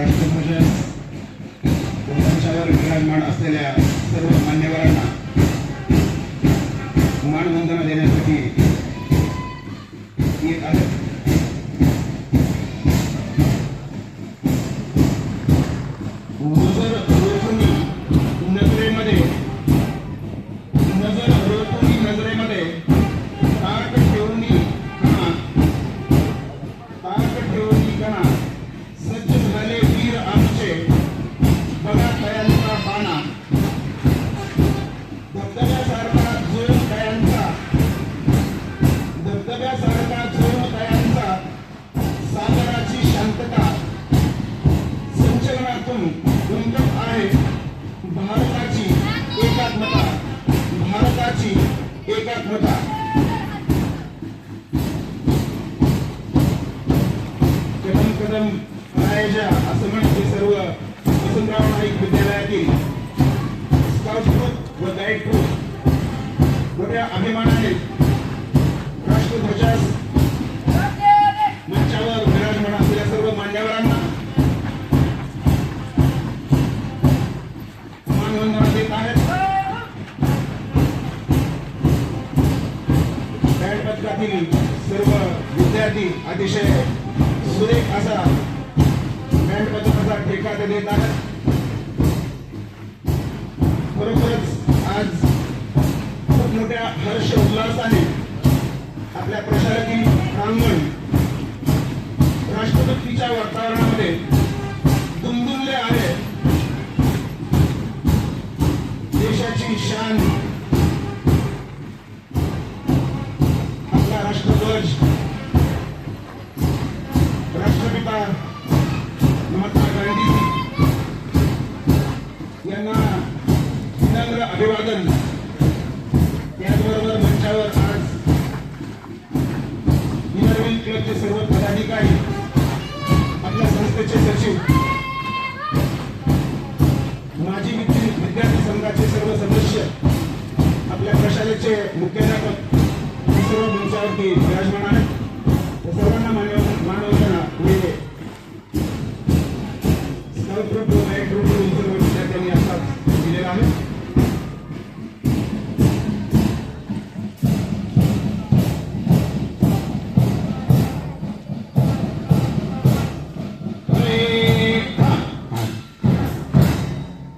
राष्ट्रध्वज मंचावर विराजमान असलेल्या सर्व मान्यवरांना मानवंदना देण्यासाठी येत आहे। नजर रोखुनी नजरेमध्ये तारक ठेवणी कणा सज्ज झाले वीर आमचे बघा कयांचा बाणा धबधब्यासारखा जोर कयांचा सागराची शांतता संचलनातून उमटत आहे भारताची एकात्मता कदम कदम रायजा असं म्हणते सर्व वसंतराव नाईक विद्यालयातील स्काउट ग्रुप व गाईड ग्रुप मोठ्या अभिमानाने राष्ट्रध्वजास मंचावर विराजमान असलेल्या सर्व मान्यवरांना मानवंदना देत आहेत। बँड पथकातील सर्व विद्यार्थी अतिशय सुरेख असा बँड पथकाचा ठेका ते देत आहेत। खरोखरच आज खूप मोठ्या हर्ष उल्हासाने आपल्या प्रशालेतील प्रांगण राष्ट्रभक्तीच्या वातावरणामध्ये दुमदुमले आहे। देशाची शान आपला राष्ट्रध्वज राष्ट्रपिता महात्मा गांधीजी यांना विनम्र अभिवादन। त्याचबरोबर मंचावर आज विनर्विल क्लबचे सर्व पदाधिकारी, आपल्या संस्थेचे सचिव, माजी विद्यार्थी संघाचे सर्व सदस्य, आपल्या प्रशालेचे मुख्याध्यापक सर्व मंचावरती विराजमान आहेत। सर्वांना मानवंदना। Scout group, guide group